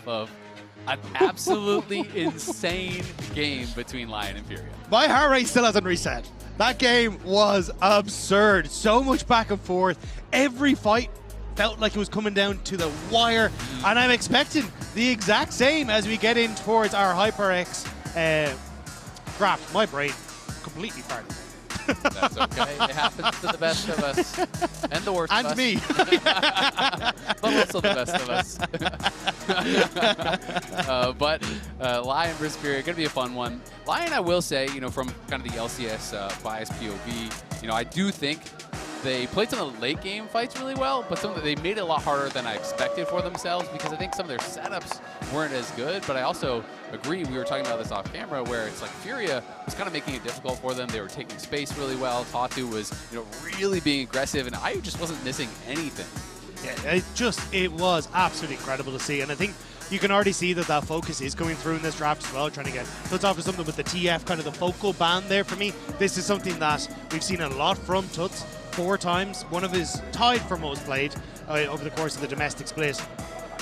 of an absolutely insane game between LYON and FURIA. My heart rate still hasn't reset. That game was absurd. So much back and forth. Every fight felt like it was coming down to the wire. And I'm expecting the exact same as we get in towards our HyperX draft. My brain completely farted. That's okay. It happens to the best of us. And the worst of us. And me. But also the best of us. But LYON versus FURIA, going to be a fun one. LYON, I will say, you know, from kind of the LCS bias POV, you know, I do think they played some of the late game fights really well, but they made it a lot harder than I expected for themselves because I think some of their setups weren't as good. But I also agree, we were talking about this off camera, where it's like FURIA was kind of making it difficult for them. They were taking space really well. Tatu was, you know, really being aggressive, and I just wasn't missing anything. Yeah, it was absolutely incredible to see, and I think you can already see that that focus is coming through in this draft as well, trying to get Tutsz off of something with the TF, kind of the focal band there for me. This is something that we've seen a lot from Tutsz. 4 times, one of his tied for most played over the course of the domestic split.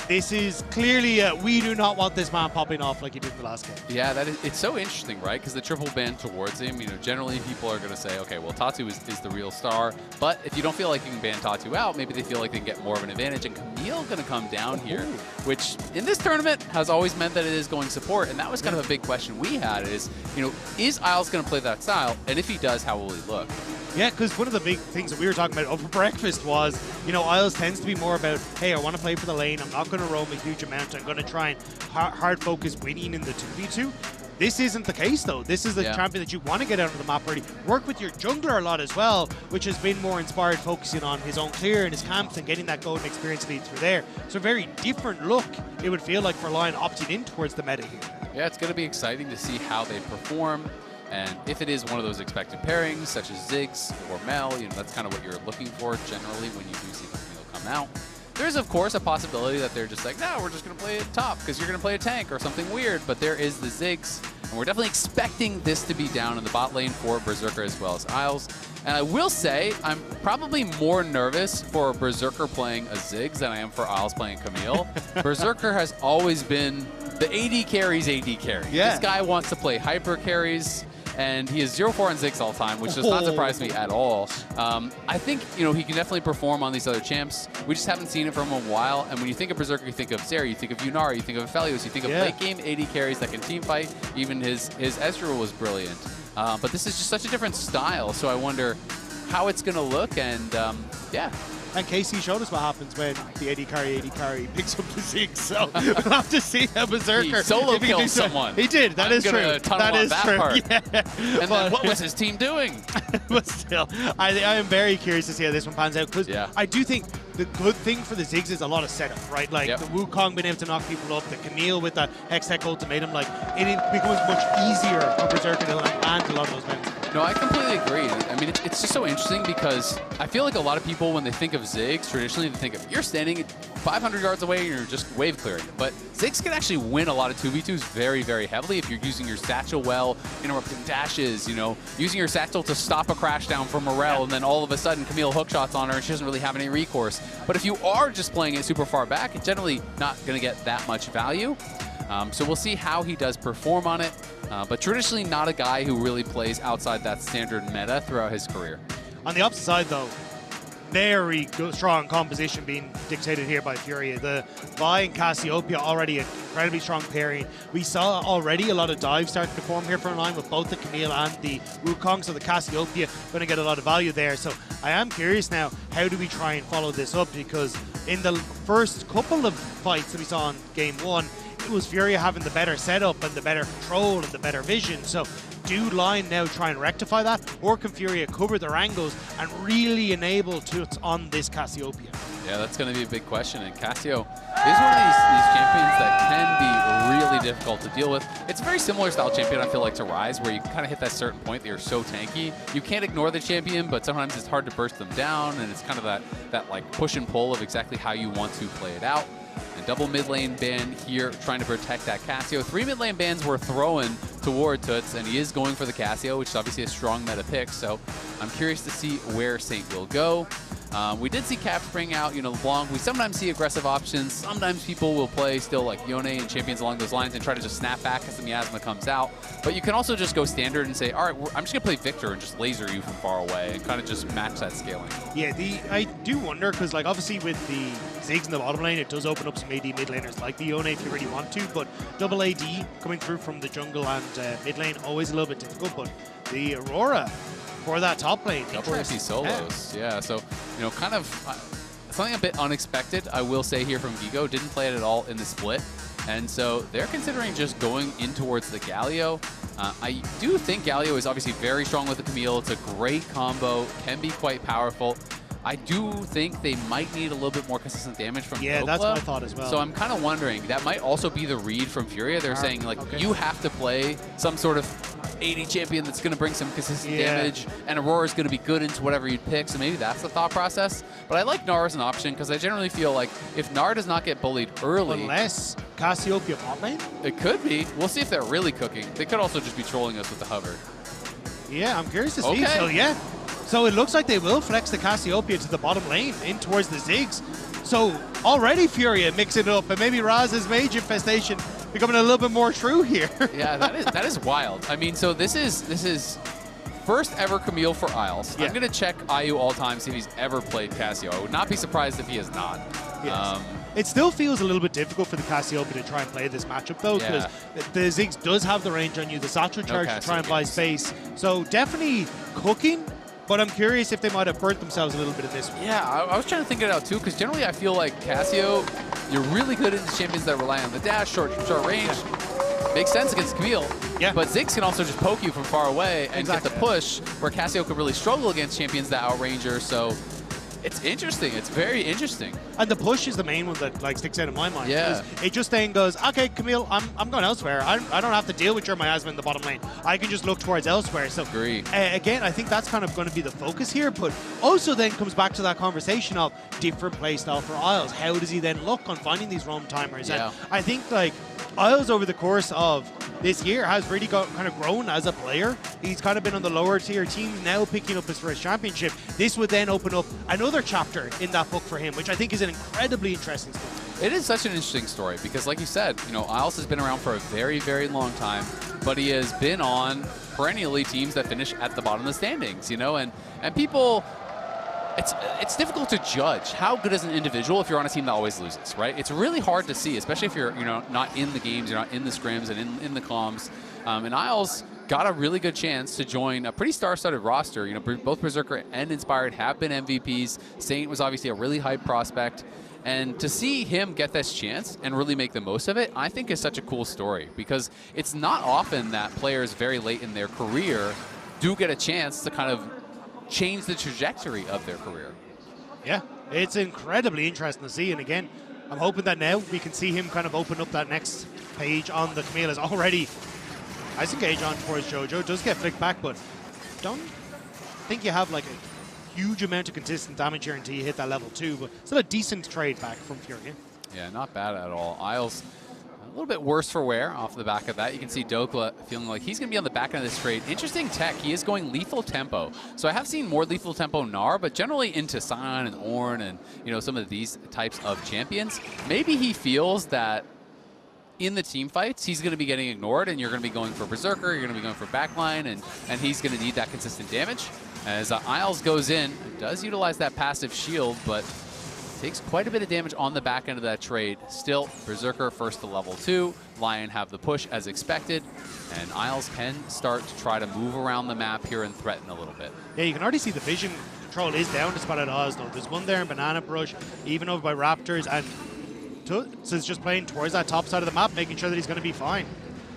This is clearly we do not want this man popping off like he did in the last game. Yeah, it's so interesting, right? Because the triple ban towards him, you know, generally people are going to say, okay, well, Tatu is the real star. But if you don't feel like you can ban Tatu out, maybe they feel like they can get more of an advantage. And Camille going to come down here, which in this tournament has always meant that it is going support. And that was kind of a big question we had is, you know, is Isles going to play that style? And if he does, how will he look? Yeah, because one of the big things that we were talking about over breakfast was, you know, Isles tends to be more about, hey, I want to play for the lane. I'm not going to roam a huge amount. I'm going to try and hard focus winning in the 2v2. This isn't the case, though. This is the champion that you want to get out of the map early. Work with your jungler a lot as well, which has been more inspired focusing on his own clear and his camps and getting that golden experience lead through there. So a very different look, it would feel like, for LYON opting in towards the meta here. Yeah, it's going to be exciting to see how they perform. And if it is one of those expected pairings, such as Ziggs or Mel, you know, that's kind of what you're looking for generally when you do see Camille come out. There's, of course, a possibility that they're just like, no, we're just going to play it top because you're going to play a tank or something weird. But there is the Ziggs, and we're definitely expecting this to be down in the bot lane for Berserker as well as Isles. And I will say, I'm probably more nervous for Berserker playing a Ziggs than I am for Isles playing Camille. Berserker has always been the AD carries AD carry. Yeah. This guy wants to play hyper carries. And he is 0-4 on Ziggs all time, which does not surprise me at all. I think, you know, he can definitely perform on these other champs. We just haven't seen it from him in a while. And when you think of Berserker, you think of Zeri, you think of Gnar, you think of Aphelios, you think of late game AD carries that can team fight. Even his Ezreal was brilliant. But this is just such a different style. So I wonder how it's going to look. And yeah. And KC showed us what happens when the AD carry picks up the Ziggs. So we'll have to see how Berserker. He solo killed someone. He did. That is true. That is true. Yeah. And then what was his team doing? But still, I am very curious to see how this one pans out because I do think the good thing for the Ziggs is a lot of setup, right? Like the Wukong being able to knock people up, the Camille with the Hextech ultimatum, like it becomes much easier for Berserker to land a lot of those mounts. No, I completely agree. I mean, it's just so interesting because I feel like a lot of people, when they think of Ziggs, traditionally they think of you're standing 500 yards away and you're just wave clearing. But Ziggs can actually win a lot of 2v2s very, very heavily if you're using your satchel well, interrupting dashes, you know, using your satchel to stop a crash down from a Rell, and then all of a sudden Camille hookshots on her and she doesn't really have any recourse. But if you are just playing it super far back, it's generally not going to get that much value. So we'll see how he does perform on it. But traditionally not a guy who really plays outside that standard meta throughout his career. On the opposite side, though, very good, strong composition being dictated here by FURIA. The Vi and Cassiopeia already an incredibly strong pairing. We saw already a lot of dives starting to form here from LYON with both the Camille and the Wukong, so the Cassiopeia going to get a lot of value there. So I am curious now, how do we try and follow this up? Because in the first couple of fights that we saw in Game 1, it was FURIA having the better setup and the better control and the better vision. So do LYON now try and rectify that, or can FURIA cover their angles and really enable Tutsz on this Cassiopeia? Yeah, that's going to be a big question. And Cassio is one of these champions that can be really difficult to deal with. It's a very similar style champion, I feel like, to Ryze, where you kind of hit that certain point that you're so tanky. You can't ignore the champion, but sometimes it's hard to burst them down, and it's kind of that like push and pull of exactly how you want to play it out. And double mid lane ban here, trying to protect that Cassio. 3 mid lane bans were thrown toward Tutsz, and he is going for the Cassio, which is obviously a strong meta pick. So I'm curious to see where Saint will go. We did see Cap bring out, LeBlanc. We sometimes see aggressive options. Sometimes people will play still like Yone and champions along those lines and try to just snap back as the miasma comes out. But you can also just go standard and say, all right, I'm just going to play Victor and just laser you from far away and kind of just match that scaling. Yeah, I do wonder, because like obviously with the Ziggs in the bottom lane, it does open up some AD mid laners like the Yone if you really want to, but double AD coming through from the jungle and mid lane, always a little bit difficult, but the Aurora for that top lane. Double AP solos, yeah. So, kind of something a bit unexpected, I will say here from Guigo. Didn't play it at all in the split. And so they're considering just going in towards the Galio. I do think Galio is obviously very strong with the Camille. It's a great combo, can be quite powerful. I do think they might need a little bit more consistent damage from Dhokla. That's my thought as well. So I'm kind of wondering, that might also be the read from FURIA. They're saying, like, you have to play some sort of AD champion that's going to bring some consistent damage, and Aurora's going to be good into whatever you'd pick, so maybe that's the thought process. But I like Gnar as an option, because I generally feel like if Gnar does not get bullied early... Unless Cassiopeia bot lane? It could be. We'll see if they're really cooking. They could also just be trolling us with the hover. Yeah, I'm curious to see. So, yeah. So it looks like they will flex the Cassiopeia to the bottom lane, in towards the Ziggs. So already FURIA mixing it up, and maybe Raz's Mage Infestation becoming a little bit more true here. Yeah, that is wild. I mean, so this is first ever Camille for Isles. I'm going to check IU all time, see if he's ever played Cassio. I would not be surprised if he has not. Yes. It still feels a little bit difficult for the Cassiopeia to try and play this matchup, though, because the Ziggs does have the range on you, the satchel charge to try and buy space. So definitely cooking, but I'm curious if they might have burnt themselves a little bit in this one. Yeah, I was trying to think it out, too, because generally I feel like Cassio, you're really good into champions that rely on the dash, short range. Makes sense against Camille. Yeah. But Ziggs can also just poke you from far away and get the push, where Cassio could really struggle against champions that outrange her. So it's interesting. It's very interesting. And the push is the main one that like sticks out in my mind. Yeah. It just then goes, okay, Camille, I'm going elsewhere. I don't have to deal with your miasma in the bottom lane. I can just look towards elsewhere. So again, I think that's kind of going to be the focus here. But also then comes back to that conversation of different playstyle for Isles. How does he then look on finding these roam timers? Yeah. And I think like Isles over the course of this year has really kind of grown as a player. He's kind of been on the lower tier team, now picking up his first championship. This would then open up another chapter in that book for him, which I think is an incredibly interesting story. It is such an interesting story because, like you said, Isles has been around for a very, very long time, but he has been on perennially teams that finish at the bottom of the standings, and people... It's difficult to judge how good is an individual if you're on a team that always loses, right? It's really hard to see, especially if you're not in the games, you're not in the scrims and in the comms. And Isles got a really good chance to join a pretty star-studded roster. Both Berserker and Inspired have been MVPs. Saint was obviously a really hype prospect. And to see him get this chance and really make the most of it, I think is such a cool story because it's not often that players very late in their career do get a chance to kind of change the trajectory of their career. Yeah, it's incredibly interesting to see. And again, I'm hoping that now we can see him kind of open up that next page on the Camille. Is already nice engage on towards JoJo. Does get flicked back, but don't think you have like a huge amount of consistent damage here until you hit that level 2. But still a decent trade back from FURIA. Yeah, not bad at all. Isles a little bit worse for wear off the back of that. You can see Dhokla feeling like he's going to be on the back end of this trade. Interesting tech. He is going lethal tempo. So I have seen more lethal tempo Gnar, but generally into Sion and Ornn and some of these types of champions. Maybe he feels that in the team fights, he's going to be getting ignored, and you're going to be going for Berserker, you're going to be going for backline, and he's going to need that consistent damage. As Isles goes in, does utilize that passive shield, but takes quite a bit of damage on the back end of that trade. Still, Berserker first to level 2. LYON have the push as expected. And Isles can start to try to move around the map here and threaten a little bit. Yeah, you can already see the vision control is down to spot at Oz, though. There's one there in Banana Brush, even over by Raptors. And Tutsz is just playing towards that top side of the map, making sure that he's going to be fine.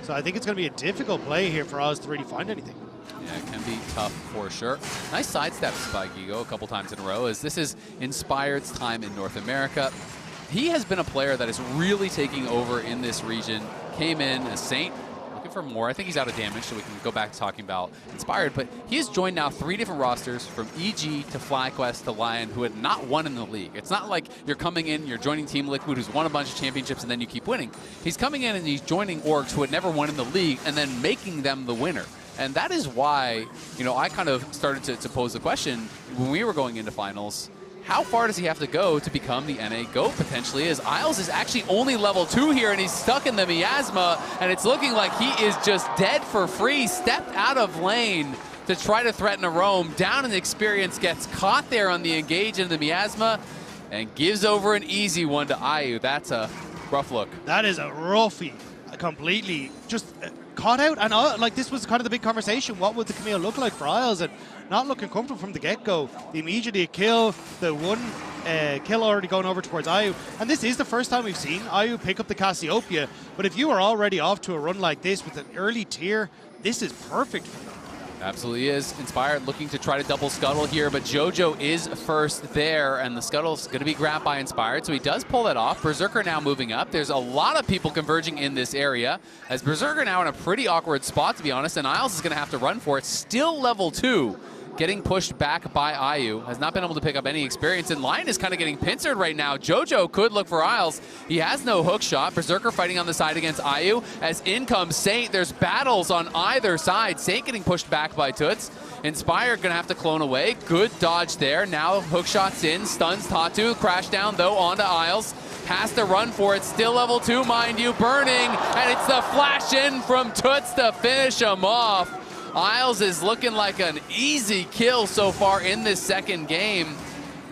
So I think it's going to be a difficult play here for Oz to really find anything. Yeah, it can be tough for sure. Nice sidesteps by Guigo a couple times in a row, as this is Inspired's time in North America. He has been a player that is really taking over in this region. Came in as Saint, looking for more. I think he's out of damage, so we can go back to talking about Inspired. But he has joined now 3 different rosters, from EG to FlyQuest to LYON, who had not won in the league. It's not like you're coming in, you're joining Team Liquid, who's won a bunch of championships, and then you keep winning. He's coming in and he's joining orgs who had never won in the league, and then making them the winner. And that is why, I kind of started to pose the question when we were going into finals, how far does he have to go to become the NA GOAT potentially? As Isles is actually only level 2 here, and he's stuck in the miasma, and it's looking like he is just dead for free. Stepped out of lane to try to threaten a roam. Down in experience, gets caught there on the engage in the miasma, and gives over an easy one to Ayu. That's a rough look. That is a roughie. Completely just caught out. And like, this was kind of the big conversation. What would the Camille look like for Isles? And not looking comfortable from the get-go. The immediate kill, the one kill already going over towards Ayu. And this is the first time we've seen Ayu pick up the Cassiopeia. But if you are already off to a run like this with an early tier, this is perfect for them. Absolutely is. Inspired looking to try to double scuttle here, but JoJo is first there, and the scuttle's going to be grabbed by Inspired, so he does pull that off. Berserker now moving up. There's a lot of people converging in this area, as Berserker now in a pretty awkward spot, to be honest, and Isles is going to have to run for it. Still level 2. Getting pushed back by Ayu, has not been able to pick up any experience, and LYON is kind of getting pincered right now. JoJo could look for Isles. He has no hook shot. Berserker fighting on the side against Ayu. As in comes Saint, there's battles on either side. Saint getting pushed back by Tutsz. Inspired gonna have to clone away. Good dodge there. Now hook shots in, stuns Tatu. Crash down though onto Isles. Has to run for it. Still level 2, mind you, burning, and it's the flash in from Tutsz to finish him off. Isles is looking like an easy kill so far in this second game.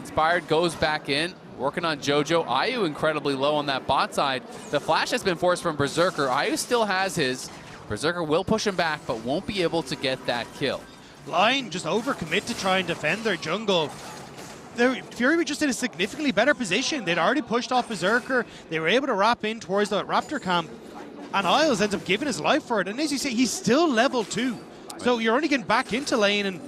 Inspired goes back in, working on JoJo. Ayu incredibly low on that bot side. The flash has been forced from Berserker. Ayu still has his. Berserker will push him back, but won't be able to get that kill. LYON just overcommit to try and defend their jungle. Fury were just in a significantly better position. They'd already pushed off Berserker. They were able to wrap in towards the Raptor camp, and Isles ends up giving his life for it. And as you say, he's still level 2. So you're only getting back into lane, and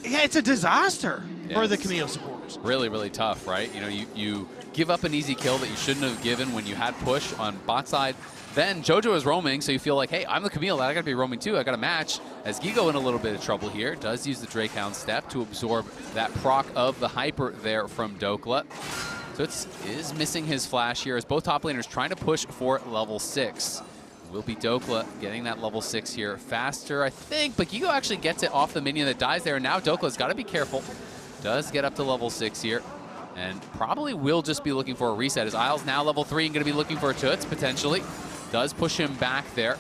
yeah, it's a disaster for the Camille support. Really, really tough, right? You know, you give up an easy kill that you shouldn't have given when you had push on bot side. Then JoJo is roaming, so you feel like, hey, I'm the Camille, I gotta be roaming too, I got a match. As Guigo in a little bit of trouble here, does use the Daejeon step to absorb that proc of the hyper there from Dhokla. Tutsz is missing his flash here as both top laners trying to push for level 6. Will be Dhokla getting that level 6 here faster, I think, but Guigo actually gets it off the minion that dies there, and now Dokla's got to be careful. Does get up to level 6 here, and probably will just be looking for a reset, as Isles now level 3 and going to be looking for a Tutsz, potentially. Does push him back there,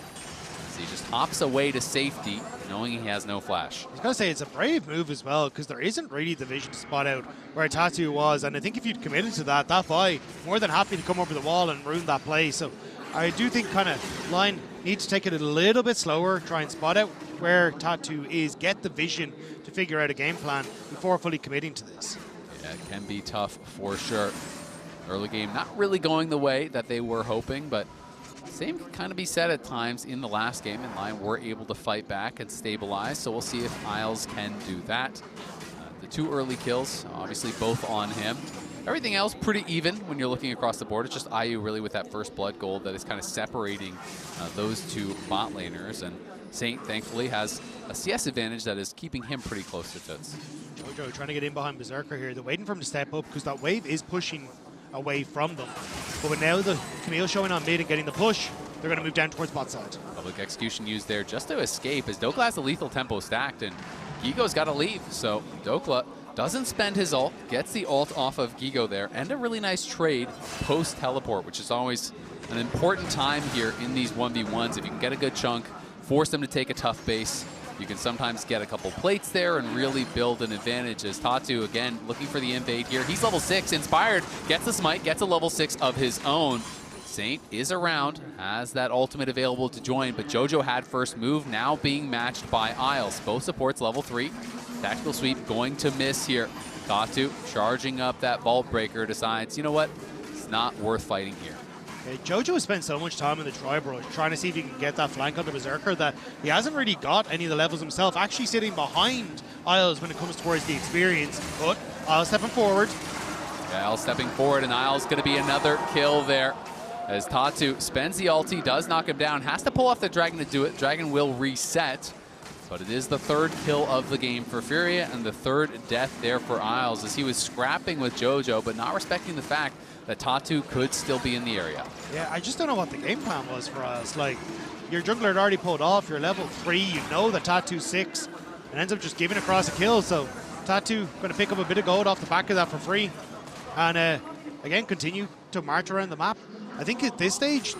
as he just hops away to safety, knowing he has no flash. I was going to say, it's a brave move as well, because there isn't really the vision to spot out where Tatu was, and I think if you'd committed to that buy, more than happy to come over the wall and ruin that play. So I do think kind of LYON needs to take it a little bit slower, try and spot out where Tatu is, get the vision to figure out a game plan before fully committing to this. Yeah, it can be tough for sure. Early game not really going the way that they were hoping, but same can kind of be said at times in the last game, and LYON were able to fight back and stabilize, so we'll see if Isles can do that. The 2 early kills, obviously both on him. Everything else pretty even when you're looking across the board. It's just Ayu really with that first blood gold that is kind of separating those 2 bot laners. And Saint, thankfully, has a CS advantage that is keeping him pretty close to Tutsz. JoJo trying to get in behind Berserker here. They're waiting for him to step up because that wave is pushing away from them. But with now the Camille showing on mid and getting the push, they're going to move down towards bot side. Public execution used there just to escape, as Dhokla has the lethal tempo stacked, and Guigo's got to leave. So Dhokla doesn't spend his ult, gets the ult off of Guigo there, and a really nice trade post-teleport, which is always an important time here in these 1v1s. If you can get a good chunk, force them to take a tough base, you can sometimes get a couple plates there and really build an advantage. As Tatu, again, looking for the invade here. He's level 6, Inspired, gets the smite, gets a level 6 of his own. Saint is around, has that ultimate available to join, but JoJo had first move, now being matched by Isles. Both supports level 3. Tactical sweep going to miss here. Tatu charging up that vault breaker, decides, you know what, it's not worth fighting here. JoJo has spent so much time in the tri-brush trying to see if he can get that flank on the Berserker that he hasn't really got any of the levels himself, actually sitting behind Isles when it comes towards the experience. But Isles stepping forward. Yeah, Isles stepping forward, and Isles going to be another kill there. As Tatu spends the ulti, does knock him down, has to pull off the Dragon to do it. Dragon will reset, but it is the 3rd kill of the game for FURIA and the 3rd death there for Isles, as he was scrapping with JoJo, but not respecting the fact that Tatu could still be in the area. Yeah, I just don't know what the game plan was for Isles. Like, your jungler had already pulled off, you're level 3, you know that Tatu's 6, and ends up just giving across a kill, so Tatu going to pick up a bit of gold off the back of that for free. And again, continue to march around the map. I think at this stage,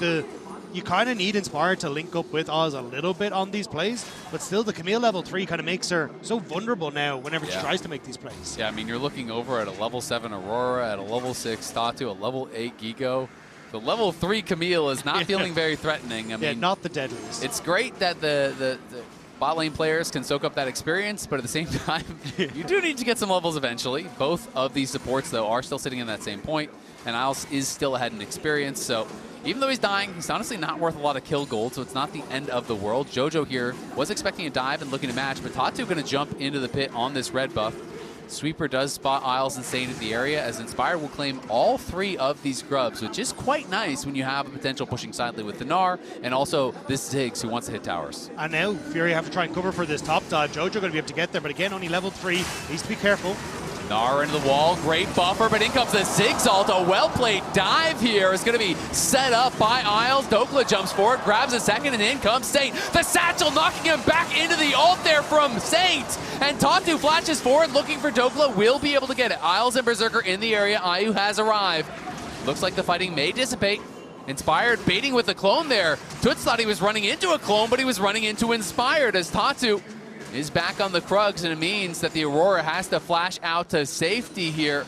you kind of need Inspire to link up with Oz a little bit on these plays, but still the Camille level 3 kind of makes her so vulnerable now whenever she tries to make these plays. Yeah, I mean, you're looking over at a level 7 Aurora, at a level 6 Tatu, a level 8 Guigo. The level 3 Camille is not feeling very threatening. I mean, not the deadliest. It's great that the bot lane players can soak up that experience, but at the same time, you do need to get some levels eventually. Both of these supports, though, are still sitting in that same point, and Isles is still ahead in experience, so even though he's dying, he's honestly not worth a lot of kill gold, so it's not the end of the world. JoJo here was expecting a dive and looking to match, but Tatu going to jump into the pit on this red buff. Sweeper does spot Isles and Sane in the area, as Inspire will claim all 3 of these grubs, which is quite nice when you have a potential pushing side lane with the Gnar, and also this Ziggs who wants to hit towers. And now Furia have to try and cover for this top dive. JoJo going to be able to get there, but again, only level 3. Needs to be careful. Gnar into the wall, great buffer, but in comes the Ziggs ult. A well-played dive here is going to be set up by Isles. Dhokla jumps forward, grabs a second, and in comes Saint. The satchel knocking him back into the ult there from Saint. And Tatu flashes forward, looking for Dhokla, will be able to get it. Isles and Berserker in the area. Ayu has arrived. Looks like the fighting may dissipate. Inspired baiting with the clone there. Tutsz thought he was running into a clone, but he was running into Inspired as Tatu is back on the Krugs, and it means that the Aurora has to flash out to safety here.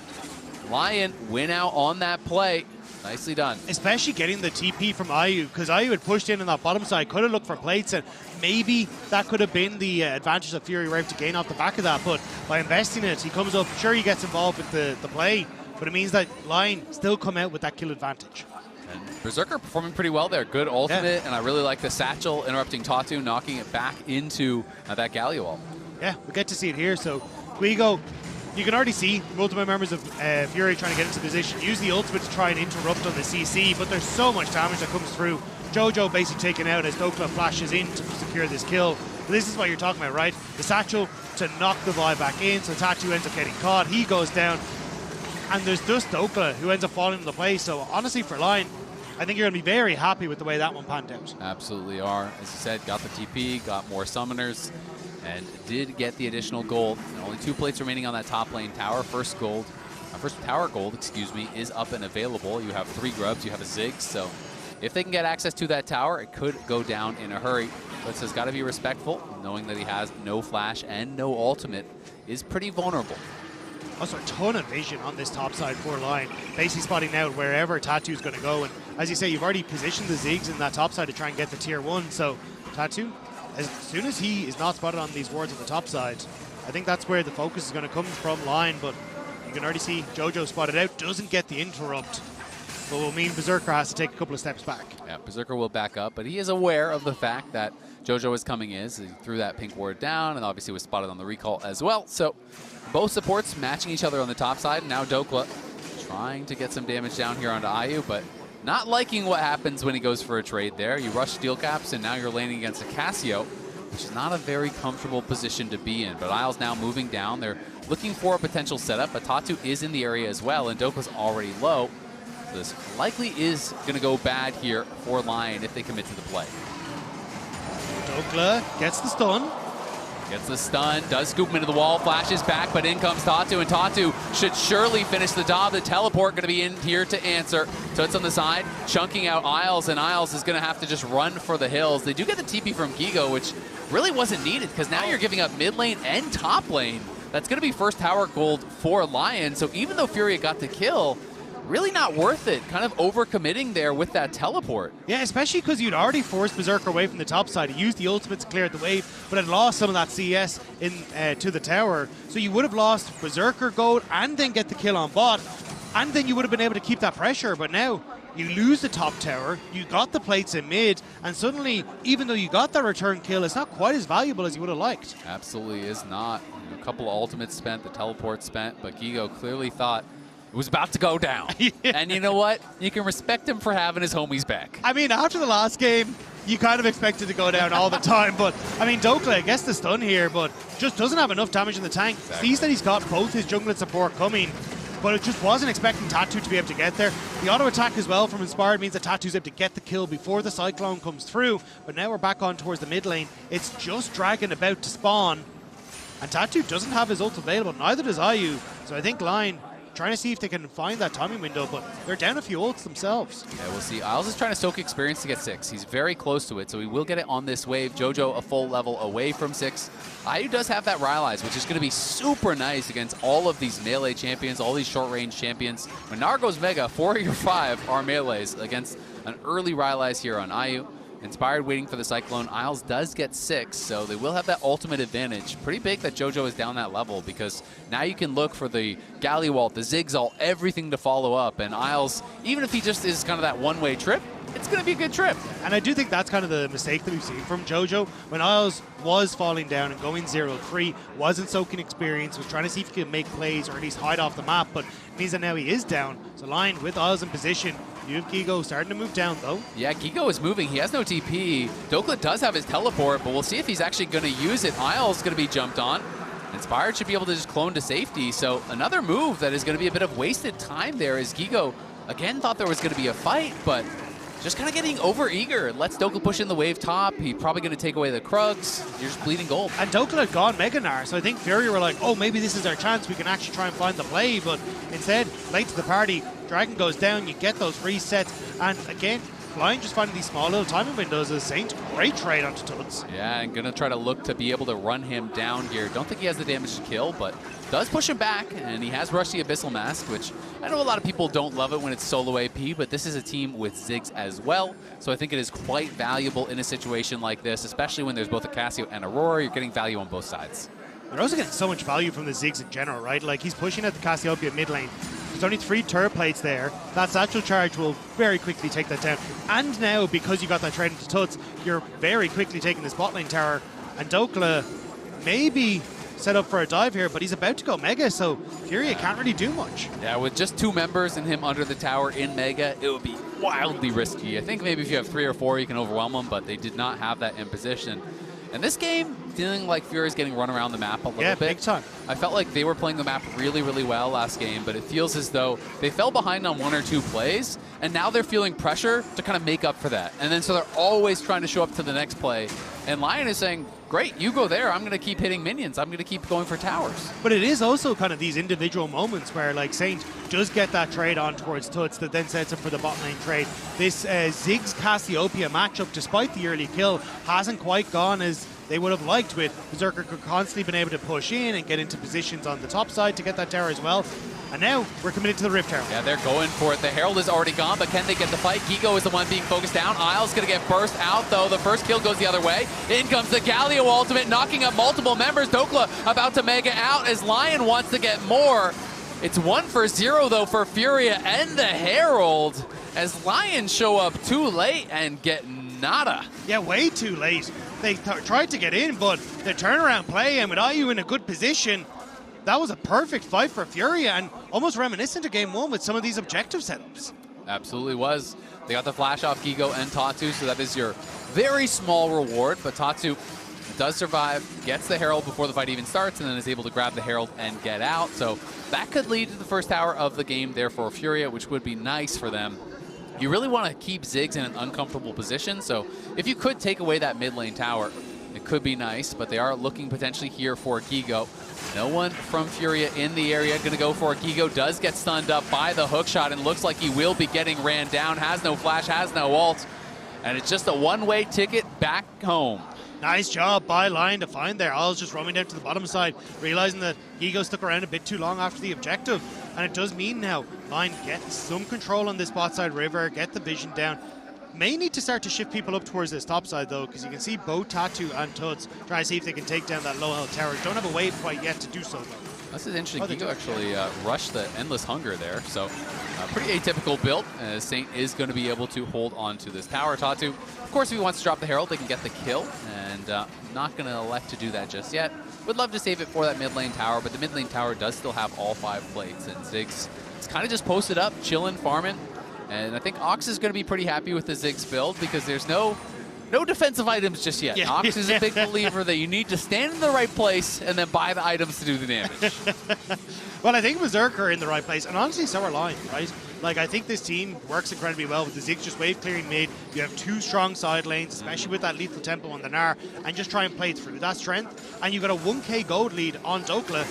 LYON win out on that play. Nicely done. Especially getting the TP from Ayu, because Ayu had pushed in on that bottom side, could have looked for plates, and maybe that could have been the advantage that Fury were able to gain off the back of that, but by investing in it, he comes up, sure he gets involved with the play, but it means that LYON still come out with that kill advantage. And Berserker performing pretty well there. Good ultimate, and I really like the satchel interrupting Tatu, knocking it back into that Galio ult. Yeah, we get to see it here. So Guigo, you can already see multiple members of Fury trying to get into position, use the ultimate to try and interrupt on the CC, but there's so much damage that comes through. JoJo basically taken out as Dhokla flashes in to secure this kill. But this is what you're talking about, right? The satchel to knock the Vi back in, so Tatu ends up getting caught. He goes down, and there's just Dhokla who ends up falling into play. So honestly, for LYON, I think you're going to be very happy with the way that one panned out. Absolutely are. As you said, got the TP, got more summoners, and did get the additional gold. And only 2 plates remaining on that top lane tower. First tower gold, excuse me, is up and available. You have 3 grubs, you have a Ziggs, so if they can get access to that tower, it could go down in a hurry. Tutsz has got to be respectful, knowing that he has no flash and no ultimate, is pretty vulnerable. Also a ton of vision on this top side for LYON, basically spotting out wherever Tatu's going to go. And as you say, you've already positioned the Ziggs in that top side to try and get the tier 1. So Tatu, as soon as he is not spotted on these wards on the top side, I think that's where the focus is going to come from LYON. But you can already see JoJo spotted out, doesn't get the interrupt. But will mean Berserker has to take a couple of steps back. Yeah, Berserker will back up, but he is aware of the fact that JoJo is coming in. He threw that pink ward down and obviously was spotted on the recall as well. So both supports matching each other on the top side. Now Dhokla trying to get some damage down here onto Ayu, but not liking what happens when he goes for a trade there. You rush steel caps and now you're laning against a Cassio, which is not a very comfortable position to be in. But Isles now moving down. They're looking for a potential setup, but Tatu is in the area as well, and Dhokla's already low. This likely is going to go bad here for LYON if they commit to the play. Dhokla gets the stun. Gets the stun, does scoop him into the wall, flashes back, but in comes Tatu, and Tatu should surely finish the job. The teleport going to be in here to answer. Tutsz on the side, chunking out Isles, and Isles is going to have to just run for the hills. They do get the TP from Guigo, which really wasn't needed, because now you're giving up mid lane and top lane. That's going to be first tower gold for LYON, so even though Furia got the kill, really not worth it. Kind of overcommitting there with that teleport. Yeah, especially because you'd already forced Berserker away from the top side. He used the ultimate to clear the wave, but had lost some of that CS in to the tower. So you would have lost Berserker gold and then get the kill on bot, and then you would have been able to keep that pressure. But now you lose the top tower, you got the plates in mid, and suddenly, even though you got that return kill, it's not quite as valuable as you would have liked. Absolutely is not. A couple of ultimates spent, the teleport spent, but Guigo clearly thought it was about to go down. Yeah. And you know what? You can respect him for having his homies back. I mean, after the last game, you kind of expected to go down all the time. But, I mean, Dhokla gets the stun here, but just doesn't have enough damage in the tank. Exactly. Sees that he's got both his junglet support coming, but it just wasn't expecting Tatu to be able to get there. The auto attack as well from Inspired means that Tatu's able to get the kill before the Cyclone comes through. But now we're back on towards the mid lane. It's just Dragon about to spawn. And Tatu doesn't have his ult available, neither does IU. So I think LYON trying to see if they can find that timing window, but they're down a few ults themselves. Yeah, we'll see. Isles is trying to soak experience to get 6. He's very close to it, so he will get it on this wave. JoJo a full level away from 6. IU does have that Rylai's, which is going to be super nice against all of these melee champions, all these short-range champions. When Gnar goes Mega, 4 of your 5 are melees against an early Rylai's here on IU. Inspired waiting for the Cyclone. Isles does get 6, so they will have that ultimate advantage. Pretty big that JoJo is down that level, because now you can look for the Galio ult, the Ziggs ult, everything to follow up. And Isles, even if he just is kind of that one-way trip, it's going to be a good trip. And I do think that's kind of the mistake that we've seen from JoJo. When Isles was falling down and going 0-3, wasn't soaking experience, was trying to see if he could make plays or at least hide off the map, but it means that now he is down. So LYON with Isles in position. You have Guigo starting to move down, though. Yeah, Guigo is moving. He has no TP. Dhokla does have his teleport, but we'll see if he's actually going to use it. Isles going to be jumped on. Inspired should be able to just clone to safety. So another move that is going to be a bit of wasted time there is Guigo, again, thought there was going to be a fight, but just kind of getting over-eager. Lets Dhokla push in the wave top. He's probably going to take away the Krugs. You're just bleeding gold. And Dhokla had gone Mega Gnar, so I think FURIA were like, oh, maybe this is our chance. We can actually try and find the play. But instead, late to the party, Dragon goes down. You get those resets. And again, LYON just finding these small little timing windows as Saint. Great trade onto Tutsz. Yeah, and going to try to look to be able to run him down here. Don't think he has the damage to kill, but does push him back, and he has rushed the Abyssal Mask, which I know a lot of people don't love it when it's solo AP, but this is a team with Ziggs as well, so I think it is quite valuable in a situation like this, especially when there's both a Cassio and Aurora. You're getting value on both sides. They're also getting so much value from the Ziggs in general, right? Like, he's pushing at the Cassiopeia mid lane. There's only 3 turret plates there. That satchel charge will very quickly take that down. And now, because you got that trade into Tutsz, you're very quickly taking this bot lane tower, and Dhokla maybe set up for a dive here, but he's about to go Mega, so FURIA can't really do much. Yeah, with just 2 members and him under the tower in Mega, it would be wildly risky. I think maybe if you have 3 or 4, you can overwhelm them, but they did not have that in position. And this game, feeling like FURIA's getting run around the map a little bit. Yeah, big time. I felt like they were playing the map really, really well last game, but it feels as though they fell behind on 1 or 2 plays, and now they're feeling pressure to kind of make up for that. And then so they're always trying to show up to the next play. And LYON is saying, great, you go there. I'm going to keep hitting minions. I'm going to keep going for towers. But it is also kind of these individual moments where, like, Saint does get that trade on towards Tutsz that then sets up for the bot lane trade. This Ziggs Cassiopeia matchup, despite the early kill, hasn't quite gone as they would have liked, with Berserker constantly been able to push in and get into positions on the top side to get that tower as well. And now we're committed to the Rift Tower. Yeah, they're going for it. The Herald is already gone, but can they get the fight? Guigo is the one being focused down. Isles going to get burst out, though. The first kill goes the other way. In comes the Galio ultimate, knocking up multiple members. Dhokla about to mega out as LYON wants to get more. It's 1 for 0, though, for FURIA and the Herald, as LYON show up too late and get nada. Yeah, way too late. They tried to get in, but the turnaround play, and with IU in a good position, that was a perfect fight for FURIA, and almost reminiscent of Game 1 with some of these objective setups. Absolutely was. They got the flash off Guigo and Tatu, so that is your very small reward, but Tatu does survive, gets the Herald before the fight even starts, and then is able to grab the Herald and get out. So that could lead to the first tower of the game there for FURIA, which would be nice for them. You really want to keep Ziggs in an uncomfortable position, so if you could take away that mid lane tower, it could be nice, but they are looking potentially here for Guigo. No one from FURIA in the area going to go for it. Guigo does get stunned up by the hook shot and looks like he will be getting ran down. Has no flash, has no ult, and it's just a one-way ticket back home. Nice job by LYON to find there. Isles just roaming down to the bottom side, realizing that Guigo stuck around a bit too long after the objective. And it does mean now LYON get some control on this bot side river, get the vision down. May need to start to shift people up towards this top side, though, because you can see both Tatu and Tutsz trying to see if they can take down that low health tower. Don't have a wave quite yet to do so, though. This is interesting. Guigo actually rushed the Endless Hunger there, so pretty atypical build. Saint is going to be able to hold on to this tower. Tatu, of course, if he wants to drop the Herald, they can get the kill, and not going to elect to do that just yet. Would love to save it for that mid lane tower, but the mid lane tower does still have all 5 plates, and Ziggs is kind of just posted up, chilling, farming. And I think Ox is going to be pretty happy with the Ziggs build because there's no defensive items just yet. Yeah. Ox is a big believer that you need to stand in the right place and then buy the items to do the damage. Well, I think Berserker in the right place, and honestly, so are LYON, right? Like, I think this team works incredibly well with the Ziggs just wave clearing mid. You have 2 strong side lanes, especially with that lethal tempo on the Gnar, and just try and play through that strength. And you've got a 1k gold lead on Dhokla,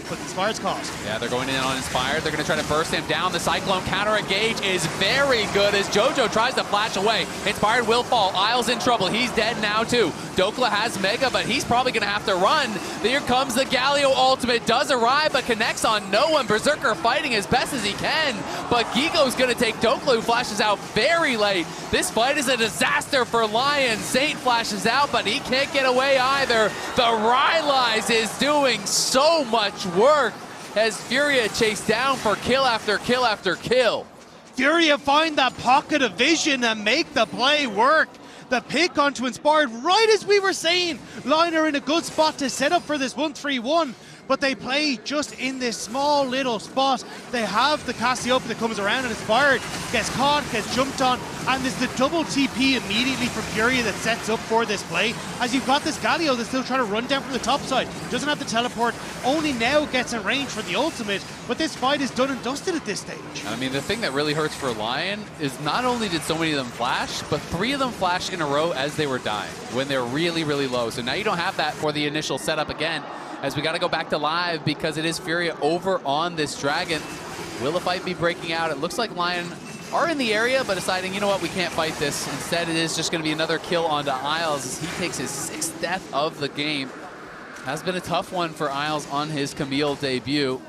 but Inspired's cost. Yeah, they're going in on Inspired. They're going to try to burst him down. The Cyclone counter engage is very good as JoJo tries to flash away. Inspired will fall. Isles in trouble. He's dead now too. Dhokla has Mega, but he's probably going to have to run. Here comes the Galio ultimate. Does arrive, but connects on no one. Berserker fighting as best as he can, but Guigo's going to take Dhokla, who flashes out very late. This fight is a disaster for LYON. Saint flashes out, but he can't get away either. The Rylai's is doing so much work as FURIA chased down for kill after kill after kill. FURIA find that pocket of vision and make the play work. The pick onto Inspired, right as we were saying, LYON are in a good spot to set up for this 1-3-1, but they play just in this small little spot. They have the Cassiopeia that comes around and Inspired gets caught, gets jumped on, and there's the double TP immediately from FURIA that sets up for this play, as you've got this Galio that's still trying to run down from the top side. Doesn't have the teleport, only now gets in range for the ultimate, but this fight is done and dusted at this stage. I mean, the thing that really hurts for LYON is not only did so many of them flash, but 3 of them flashed in a row as they were dying, when they're really, really low. So now you don't have that for the initial setup again, as we got to go back to live because it is FURIA over on this dragon. Will the fight be breaking out? It looks like LYON are in the area, but deciding, you know what, we can't fight this. Instead, it is just going to be another kill onto Isles as he takes his 6th death of the game. Has been a tough one for Isles on his Camille debut.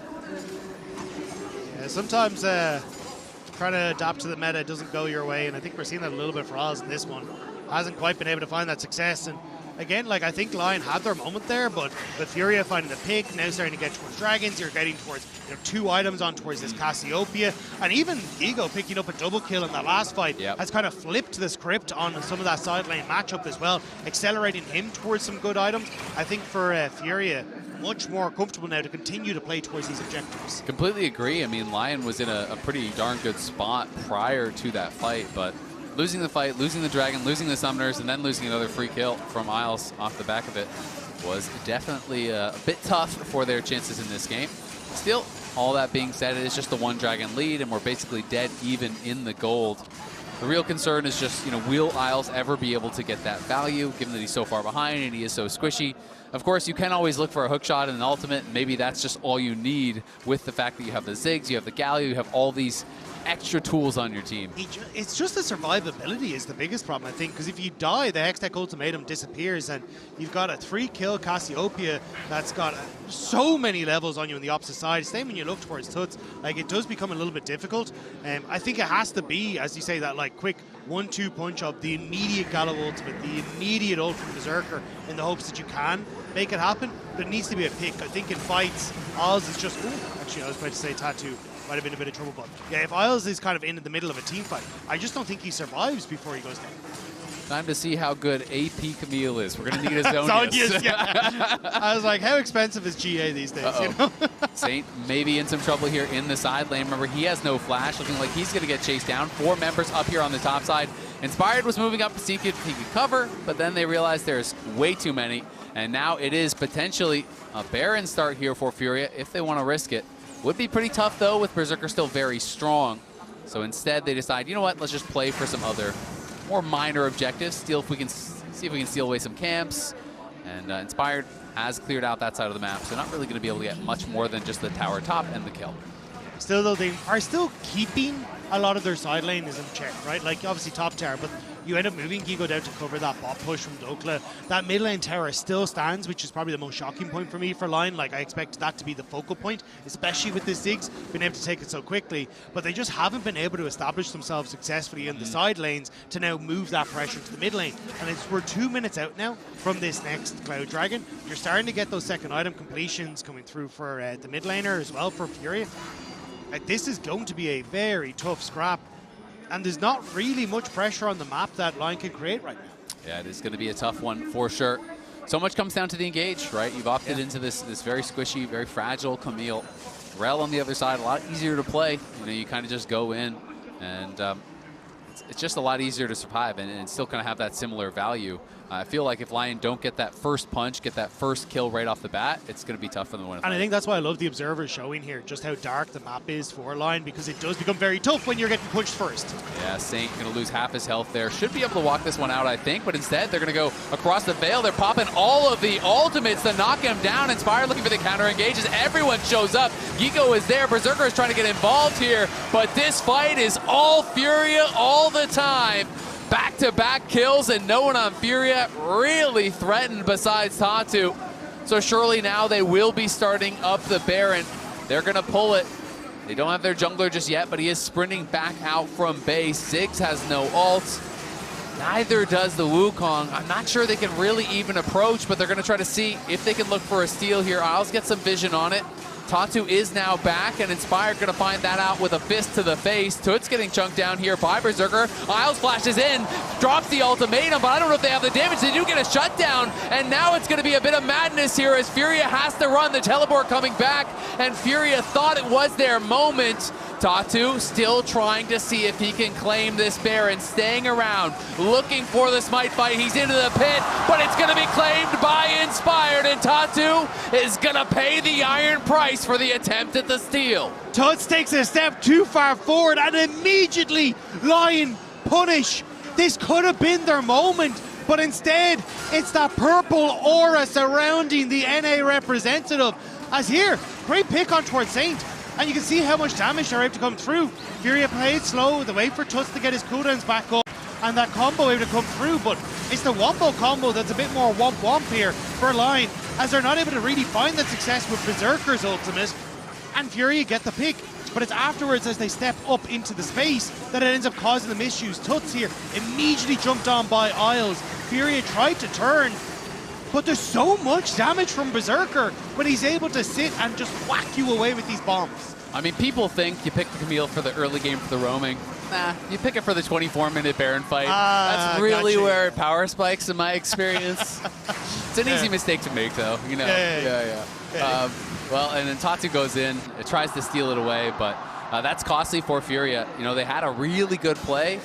Yeah, sometimes trying to adapt to the meta doesn't go your way, and I think we're seeing that a little bit for Isles in this one. Hasn't quite been able to find that success, and again, like, I think LYON had their moment there, but with FURIA finding the pick, now starting to get towards dragons, you're getting towards, you know, 2 items on towards this Cassiopeia, and even Guigo picking up a double kill in that last fight has kind of flipped the script on some of that side lane matchup as well, accelerating him towards some good items. I think for FURIA, much more comfortable now to continue to play towards these objectives. Completely agree. I mean, LYON was in a pretty darn good spot prior to that fight, but losing the fight, losing the dragon, losing the summoners, and then losing another free kill from Isles off the back of it was definitely a bit tough for their chances in this game. Still, all that being said, it is just the 1 dragon lead, and we're basically dead even in the gold. The real concern is just, you know, will Isles ever be able to get that value, given that he's so far behind and he is so squishy? Of course, you can always look for a hook shot and an ultimate, and maybe that's just all you need with the fact that you have the Ziggs, you have the Galio, you have all these extra tools on your team. It's just the survivability is the biggest problem, I think, because if you die, the Hextech ultimatum disappears, and you've got a 3-kill Cassiopeia that's got so many levels on you on the opposite side. Same when you look towards Tutsz. Like, it does become a little bit difficult. I think it has to be, as you say, that like quick 1-2 punch of the immediate Galio ultimate, the immediate ult from Berserker, in the hopes that you can make it happen. But it needs to be a pick. I think in fights, Oz is just, actually I was about to say Tatu might have been a bit of trouble, but yeah, if Isles is kind of in the middle of a team fight, I just don't think he survives before he goes down. Time to see how good AP Camille is. We're going to need his Zonius. Yeah. I was like, how expensive is GA these days? You know? Saint maybe in some trouble here in the side lane. Remember, he has no flash, looking like he's going to get chased down. 4 members up here on the top side. Inspired was moving up to see if he could cover, but then they realized there's way too many, and now it is potentially a Baron start here for FURIA if they want to risk it. Would be pretty tough, though, with Berserker still very strong. So instead, they decide, you know what, let's just play for some other more minor objectives. See if we can steal away some camps. And Inspired has cleared out that side of the map, so not really going to be able to get much more than just the tower top and the kill. Still, though, they are still keeping a lot of their side lane is in check, right? Like, obviously top tower, but you end up moving Guigo down to cover that bot push from Dhokla. That mid lane tower still stands, which is probably the most shocking point for me for LYON. Like, I expect that to be the focal point, especially with this Ziggs being able to take it so quickly. But they just haven't been able to establish themselves successfully in the side lanes to now move that pressure to the mid lane. And we're 2 minutes out now from this next Cloud Dragon. You're starting to get those second item completions coming through for the mid laner as well for FURIA. Like, this is going to be a very tough scrap, and there's not really much pressure on the map that LYON can create right now. Yeah, it is going to be a tough one for sure. So much comes down to the engage, right? You've opted into this very squishy, very fragile Camille. Rell on the other side, a lot easier to play. You know, you kind of just go in, and it's just a lot easier to survive and still kind of have that similar value I feel like if LYON don't get that first punch, get that first kill right off the bat, it's going to be tough for them to win a fight. And I think that's why I love the observers showing here just how dark the map is for LYON, because it does become very tough when you're getting punched first. Yeah, Saint going to lose half his health there. Should be able to walk this one out, I think, but instead they're going to go across the veil. They're popping all of the ultimates to knock him down. Inspire looking for the counter engages. Everyone shows up. Guigo is there. Berserker is trying to get involved here, but this fight is all Furia all the time. Back-to-back kills and no one on Furia really threatened besides Tatu. So surely now they will be starting up the Baron. They're going to pull it. They don't have their jungler just yet, but he is sprinting back out from base. Ziggs has no ult. Neither does the Wukong. I'm not sure they can really even approach, but they're going to try to see if they can look for a steal here. Isles get some vision on it. Tatu is now back, and Inspired going to find that out with a fist to the face. Tutsz getting chunked down here by Berserker. Isles flashes in, drops the ultimatum, but I don't know if they have the damage. They do get a shutdown, and now it's going to be a bit of madness here as Furia has to run. The teleport coming back, and Furia thought it was their moment. Tatu still trying to see if he can claim this Baron, staying around, looking for the smite fight. He's into the pit, but it's going to be claimed by Inspired, and Tatu is going to pay the iron price for the attempt at the steal. Tutsz takes a step too far forward, and immediately LYON punish. This could have been their moment, but instead it's that purple aura surrounding the NA representative. As here, great pick on towards Saint. And you can see how much damage they're able to come through. Furia played slow, they wait for Tutsz to get his cooldowns back up, and that combo able to come through, but it's the wombo combo that's a bit more womp here for LYON, as they're not able to really find that success with Berserker's ultimate, and Furia get the pick. But it's afterwards, as they step up into the space, that it ends up causing them issues. Tutsz here immediately jumped on by Isles. Furia tried to turn, but there's so much damage from Berserker when he's able to sit and just whack you away with these bombs. I mean, people think you pick the Camille for the early game for the roaming. Nah, you pick it for the 24-minute Baron fight. That's really where it power spikes in my experience. It's an easy mistake to make, though. You know. Yeah. Well, and then Tatu goes in, it tries to steal it away, but that's costly for Furia. You know, they had a really good play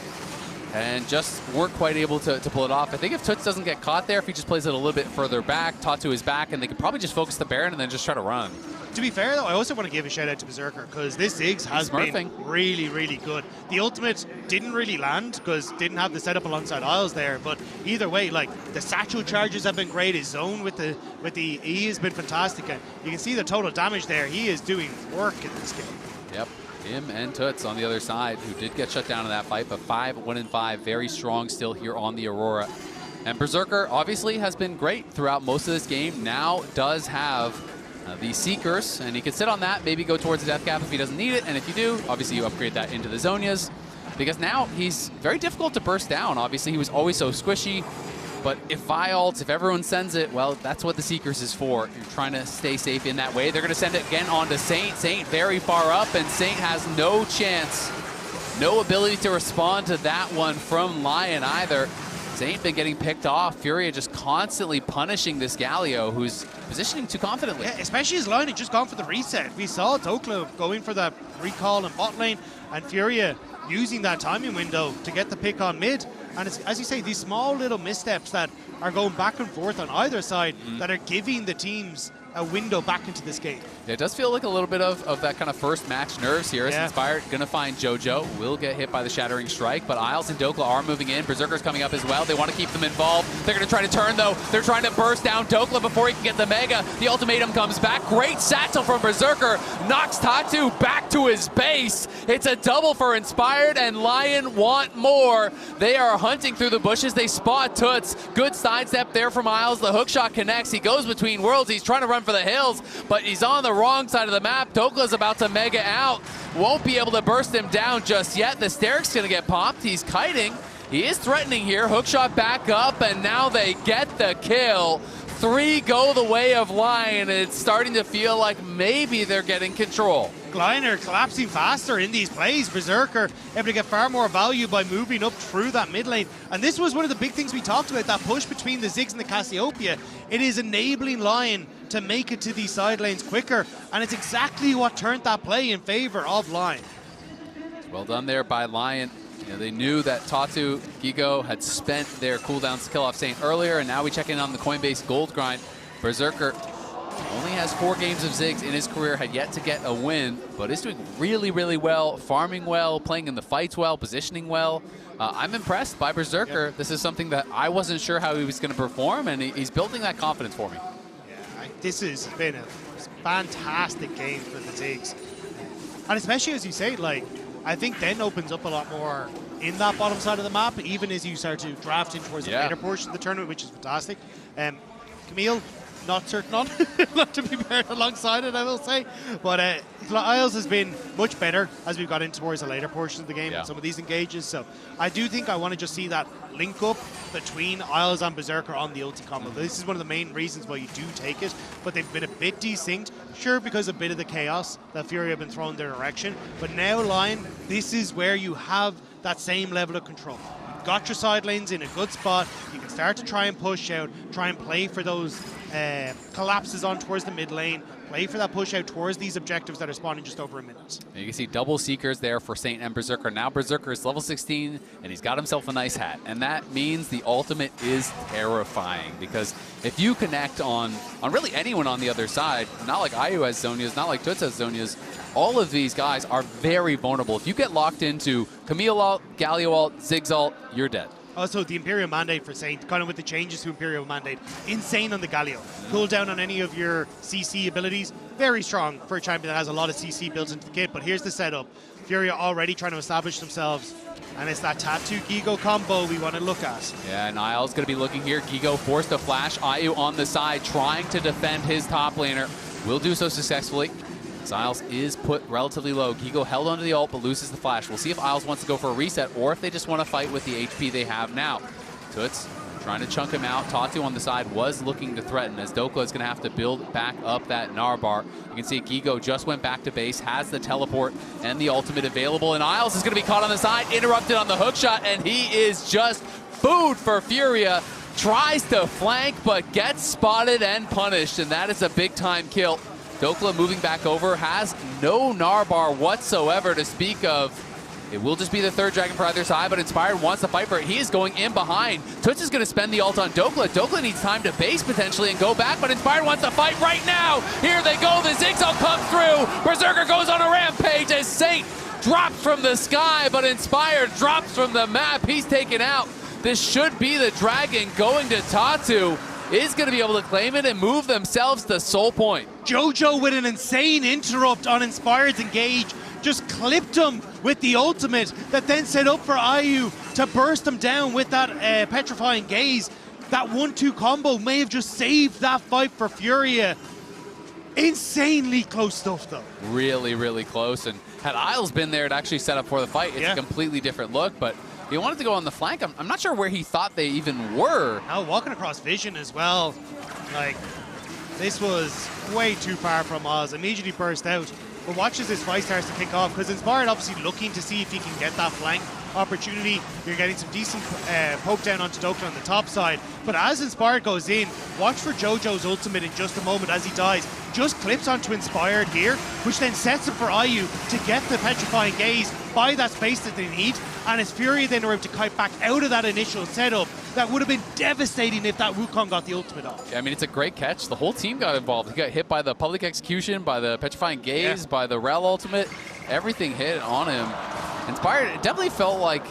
and just weren't quite able to pull it off. I think if Tutsz doesn't get caught there, if he just plays it a little bit further back, Tatu is back, and they could probably just focus the Baron and then just try to run. To be fair, though, I also want to give a shout out to Berserker, because this Ziggs has been really, really good. The ultimate didn't really land because didn't have the setup alongside Isles there, but either way, like, the satchel charges have been great. His zone with the E has been fantastic, and you can see the total damage there. He is doing work in this game. Yep. Him and Tutsz on the other side, who did get shut down in that fight, but 1-5, very strong still here on the Aurora. And Berserker obviously has been great throughout most of this game. Now does have the Seekers, and he can sit on that, maybe go towards the Death Cap if he doesn't need it, and if you do, obviously you upgrade that into the Zhonya's, because now he's very difficult to burst down. Obviously he was always so squishy, but if Vi ults, if everyone sends it, well, that's what the Seekers is for. You're trying to stay safe in that way. They're going to send it again on to Saint. Saint very far up, and Saint has no chance, no ability to respond to that one from LYON either. Saint been getting picked off. Furia just constantly punishing this Galio, who's positioning too confidently. Yeah, especially as LYON had just gone for the reset. We saw Dhokla going for that recall in bot lane, and Furia using that timing window to get the pick on mid. And it's, as you say, these small little missteps that are going back and forth on either side that are giving the teams a window back into this game. Yeah, it does feel like a little bit of that kind of first match nerves here. As Inspired gonna find JoJo, will get hit by the Shattering Strike, but Isles and Dhokla are moving in. Berserker's coming up as well. They want to keep them involved. They're gonna try to turn though. They're trying to burst down Dhokla before he can get the Mega. The ultimatum comes back. Great satchel from Berserker. Knocks Tatu back to his base. It's a double for Inspired, and LYON want more. They are hunting through the bushes. They spot Tutsz. Good sidestep there from Isles. The hookshot connects. He goes between worlds. He's trying to run for the hills, but he's on the wrong side of the map. Dhokla's about to Mega out. Won't be able to burst him down just yet. The Steric's gonna get popped. He's kiting. He is threatening here. Hookshot back up, and now they get the kill. 3 go the way of LYON, and it's starting to feel like maybe they're getting control. LYON are collapsing faster in these plays. Berserker able to get far more value by moving up through that mid lane. And this was one of the big things we talked about, that push between the Ziggs and the Cassiopeia. It is enabling LYON to make it to these side lanes quicker, and it's exactly what turned that play in favor of LYON. Well done there by LYON. You know, they knew that Tatu, Guigo had spent their cooldowns to kill off Saint earlier, and now we check in on the Coinbase gold grind. Berserker only has 4 games of Ziggs in his career, had yet to get a win, but is doing really, really well, farming well, playing in the fights well, positioning well. I'm impressed by Berserker. Yep. This is something that I wasn't sure how he was going to perform, and he's building that confidence for me. Yeah, this has been a fantastic game for the Ziggs. And especially as you say, like, I think then opens up a lot more in that bottom side of the map, even as you start to draft in towards the later portion of the tournament, which is fantastic. Camille, not certain on, not to be paired alongside it, I will say. But Isles has been much better as we've got in towards the later portions of the game in some of these engages. So I do think I want to just see that link up between Isles and Berserker on the ulti combo. This is one of the main reasons why you do take it, but they've been a bit desynced, sure, because a bit of the chaos that FURIA have been throwing their direction. But now, LYON, this is where you have that same level of control. You've got your side lanes in a good spot. You can start to try and push out, try and play for those collapses on towards the mid lane, play for that push out towards these objectives that are spawning just over a minute. You can see double Seekers there for Saint and Berserker. Now Berserker is level 16, and he's got himself a nice hat. And that means the ultimate is terrifying, because if you connect on really anyone on the other side, not like IU has Zhonya's, not like Tutsz has Zhonya's, all of these guys are very vulnerable. If you get locked into Camille ult, Galio ult, Ziggs ult, you're dead. Also, the Imperial Mandate for Saint, kind of with the changes to Imperial Mandate, insane on the Galio. Cool down on any of your CC abilities, very strong for a champion that has a lot of CC built into the kit. But here's the setup. FURIA already trying to establish themselves, and it's that Tatu Guigo combo we want to look at. Yeah, Niall's going to be looking here. Guigo forced to flash. IU on the side, trying to defend his top laner. Will do so successfully. Isles is put relatively low. Guigo held onto the ult, but loses the flash. We'll see if Isles wants to go for a reset, or if they just want to fight with the HP they have now. Tutsz trying to chunk him out. Tatu on the side was looking to threaten, as Dhokla is going to have to build back up that Gnar bar. You can see Guigo just went back to base, has the teleport and the ultimate available, and Isles is going to be caught on the side, interrupted on the hook shot, and he is just food for FURIA. Tries to flank, but gets spotted and punished, and that is a big-time kill. Dhokla moving back over, has no Gnar bar whatsoever to speak of. It will just be the third dragon for either side, but Inspired wants to fight for it. He is going in behind. Tutsz is going to spend the ult on Dhokla. Dhokla needs time to base potentially and go back, but Inspired wants to fight right now. Here they go. The Ziggs ult comes through. Berserker goes on a rampage as Saint drops from the sky, but Inspired drops from the map. He's taken out. This should be the dragon going to Tatu. Is going to be able to claim it and move themselves to soul point. JoJo with an insane interrupt on Inspired's engage, just clipped him with the ultimate that then set up for IU to burst him down with that petrifying gaze. That 1-2 combo may have just saved that fight for FURIA. Insanely close stuff though. Really, really close, and had Isles been there to actually set up for the fight, it's a completely different look, but he wanted to go on the flank. I'm not sure where he thought they even were. Now walking across vision as well. Like, this was way too far from Oz. Immediately burst out. But watch as this fight starts to kick off, because Inspired obviously looking to see if he can get that flank opportunity. You're getting some decent poke down onto Dhokla on the top side. But as Inspired goes in, watch for JoJo's ultimate in just a moment as he dies. Just clips onto Inspired here, which then sets him for IU to get the petrifying gaze, buy that space that they need, and as FURIA then are able to kite back out of that initial setup, that would have been devastating if that Wukong got the ultimate off. Yeah, I mean, it's a great catch. The whole team got involved. He got hit by the public execution, by the petrifying gaze, by the Rell ultimate. Everything hit on him. Inspired, it definitely felt like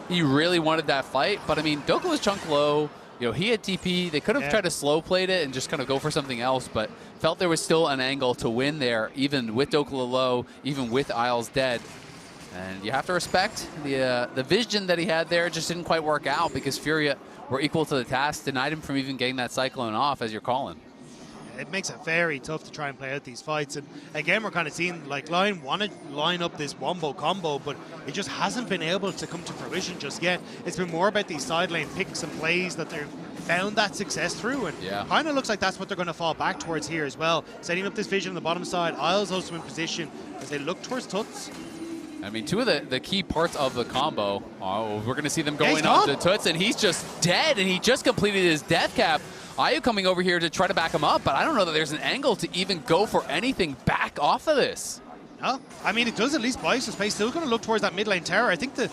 he really wanted that fight, but I mean, Dhokla was chunk low. You know, he had TP. They could have tried to slow played it and just kind of go for something else, but felt there was still an angle to win there, even with Dhokla low, even with Isles dead. And you have to respect the vision that he had there. It just didn't quite work out because FURIA were equal to the task, denied him from even getting that Cyclone off, as you're calling. It makes it very tough to try and play out these fights. And again, we're kind of seeing like LYON want to line up this wombo combo, but it just hasn't been able to come to fruition just yet. It's been more about these side lane picks and plays that they've found that success through, and kind of looks like that's what they're going to fall back towards here as well. Setting up this vision on the bottom side. Isles also in position as they look towards Tutsz. I mean, two of the key parts of the combo, we're going to see them going on to Tutsz, and he's just dead, and he just completed his death cap. IU coming over here to try to back him up, but I don't know that there's an angle to even go for anything back off of this. No, I mean, it does at least buy some space. Still going to look towards that mid lane tower. I think the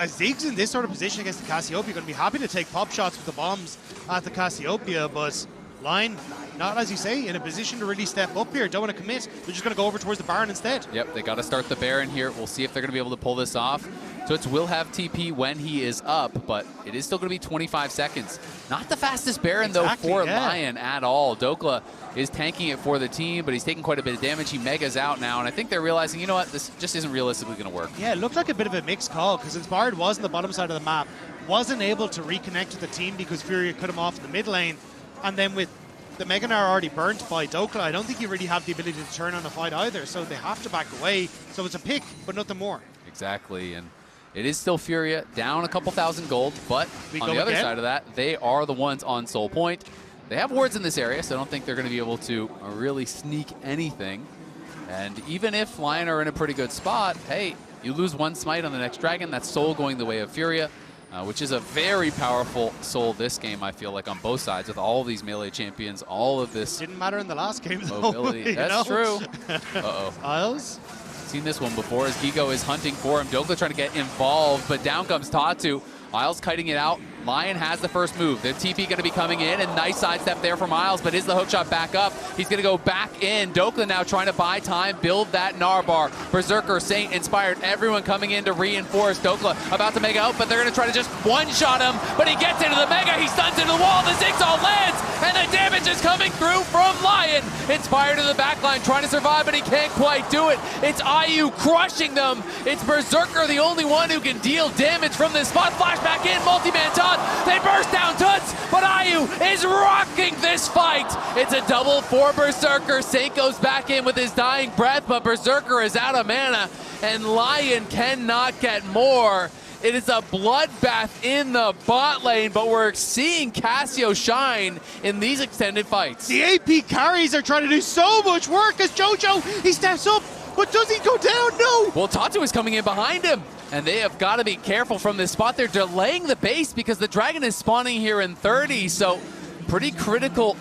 Ziggs in this sort of position against the Cassiopeia going to be happy to take pop shots with the bombs at the Cassiopeia, but LYON, not as you say, in a position to really step up here. Don't want to commit. They're just going to go over towards the Baron instead. Yep, they got to start the Baron here. We'll see if they're going to be able to pull this off. Tutsz will have TP when he is up, but it is still going to be 25 seconds. Not the fastest Baron, though, for LYON at all. Dhokla is tanking it for the team, but he's taking quite a bit of damage. He megas out now, and I think they're realizing, you know what, this just isn't realistically going to work. Yeah, it looked like a bit of a mixed call, because Inspired was on the bottom side of the map, wasn't able to reconnect to the team because FURIA cut him off in the mid lane, and then with the Mega Gnar already burnt by Dhokla, I don't think you really have the ability to turn on the fight either, so they have to back away. So it's a pick, but nothing more. Exactly, and it is still FURIA down a couple thousand gold, but on the other side of that, they are the ones on Soul Point. They have wards in this area, so I don't think they're going to be able to really sneak anything. And even if LYON are in a pretty good spot, hey, you lose one smite on the next dragon, that's Soul going the way of FURIA. Which is a very powerful Soul this game, I feel like, on both sides, with all of these melee champions, all of this. Didn't matter in the last game, though. Mobility. That's true. Uh-oh. Isles? Seen this one before as Guigo is hunting for him. Dhokla trying to get involved, but down comes Tatu. Isles kiting it out. LYON has the first move. The TP going to be coming in, and nice sidestep there from Isles, but is the hookshot back up? He's going to go back in. Dhokla now trying to buy time, build that Gnar bar. Berserker, Saint, Inspired, everyone coming in to reinforce. Dhokla about to make out, but they're going to try to just one-shot him, but he gets into the Mega, he stuns into the wall, the Ziggs all lands, and the damage is coming through from LYON. Inspired in the backline, trying to survive, but he can't quite do it. It's IU crushing them. It's Berserker, the only one who can deal damage from this spot. Flash back in, multi-man taunt. They burst down Tutsz, but IU is rocking this fight. It's a double for Berserker. Saint goes back in with his dying breath, but Berserker is out of mana, and LYON cannot get more. It is a bloodbath in the bot lane, but we're seeing Cassio shine in these extended fights. The AP carries are trying to do so much work as JoJo, he steps up, but does he go down? No! Well, Tatu is coming in behind him, and they have got to be careful from this spot. They're delaying the base because the dragon is spawning here in 30, so pretty critical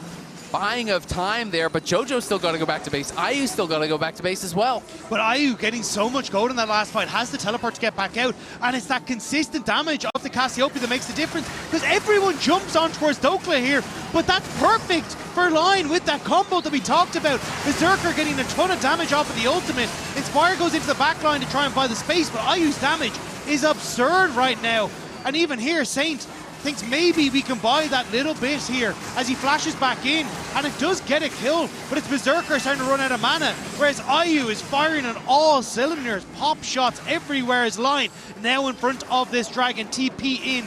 buying of time there, but JoJo's still got to go back to base. IU's still got to go back to base as well. But IU getting so much gold in that last fight, has the teleport to get back out, and it's that consistent damage of the Cassiopeia that makes the difference, because everyone jumps on towards Dhokla here, but that's perfect for LYON with that combo that we talked about. Berserker getting a ton of damage off of the ultimate. Inspire goes into the back line to try and buy the space, but IU's damage is absurd right now. And even here, Saint thinks maybe we can buy that little bit here as he flashes back in, and it does get a kill, but it's Berserker starting to run out of mana, whereas IU is firing on all cylinders, pop shots everywhere as LYON now in front of this dragon, TP in,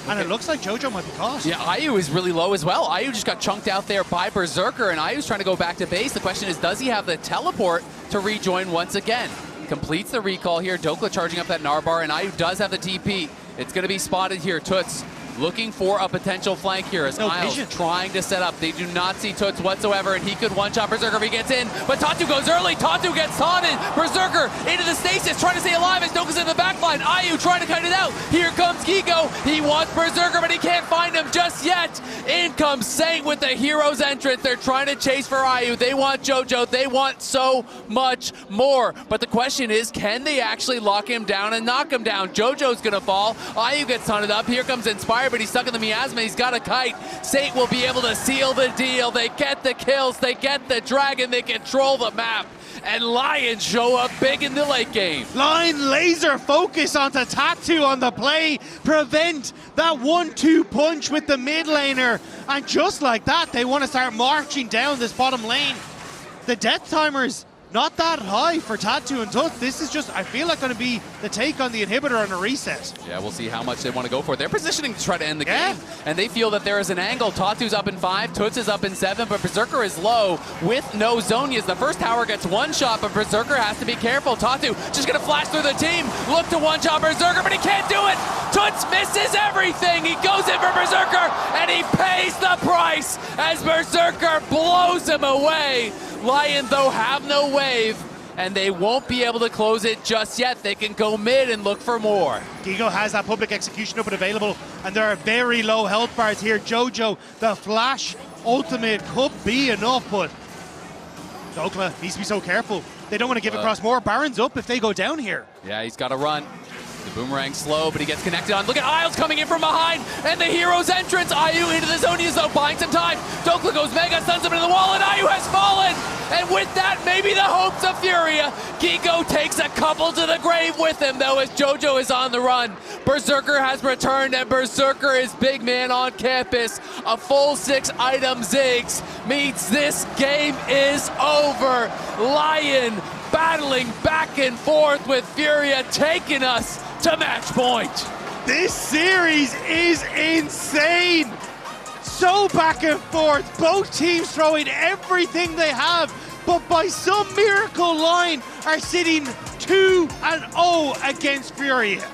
and it looks like JoJo might be caught. Yeah, IU is really low as well. IU just got chunked out there by Berserker, and IU's trying to go back to base. The question is, does he have the teleport to rejoin once again? Completes the recall here. Dhokla charging up that Gnar bar, and IU does have the TP. It's going to be spotted here. Tutsz looking for a potential flank here as Isles trying to set up. They do not see Tutsz whatsoever, and he could one-shot Berserker if he gets in, but Tatu goes early. Tatu gets taunted. Berserker into the stasis, trying to stay alive as Dhokla's in the backline. IU trying to cut it out. Here comes Guigo. He wants Berserker, but he can't find him just yet. In comes Saint with the hero's entrance. They're trying to chase for IU. They want JoJo. They want so much more. But the question is, can they actually lock him down and knock him down? JoJo's gonna fall. IU gets taunted up. Here comes Inspire, but he's stuck in the miasma. He's got a kite. Saint will be able to seal the deal. They get the kills. They get the dragon. They control the map. And LYON show up big in the late game. LYON laser focus onto Tatu on the play. Prevent that 1-2 punch with the mid laner. And just like that, they want to start marching down this bottom lane. The death timers not that high for Tatu and Tutsz. This is just, I feel like, going to be the take on the inhibitor on a reset. Yeah, we'll see how much they want to go for it. They're positioning to try to end the game, and they feel that there is an angle. Tatu's up in 5, Tutsz is up in 7, but Berserker is low with no Zonias. The first tower gets one shot, but Berserker has to be careful. Tatu just going to flash through the team, look to one-shot Berserker, but he can't do it. Tutsz misses everything. He goes in for Berserker, and he pays the price as Berserker blows him away. LYON, though, have no wave, and they won't be able to close it just yet. They can go mid and look for more. Guigo has that public execution open available, and there are very low health bars here. JoJo, the flash ultimate could be enough, but Dhokla needs to be so careful. They don't want to give across more. Baron's up if they go down here. Yeah, he's got to run. The boomerang slow, but he gets connected on. Look at Isles coming in from behind, and the hero's entrance. IU into the zone. He is though buying some time. Dhokla goes mega, stuns him into the wall, and IU has fallen. And with that, maybe the hopes of Furia. Guigo takes a couple to the grave with him, though, as JoJo is on the run. Berserker has returned, and Berserker is big man on campus. A full 6-item Ziggs means this game is over. LYON battling back and forth with Furia, taking us to match point. This series is insane. So back and forth, both teams throwing everything they have, but by some miracle LYON are sitting 2-0 against Furia.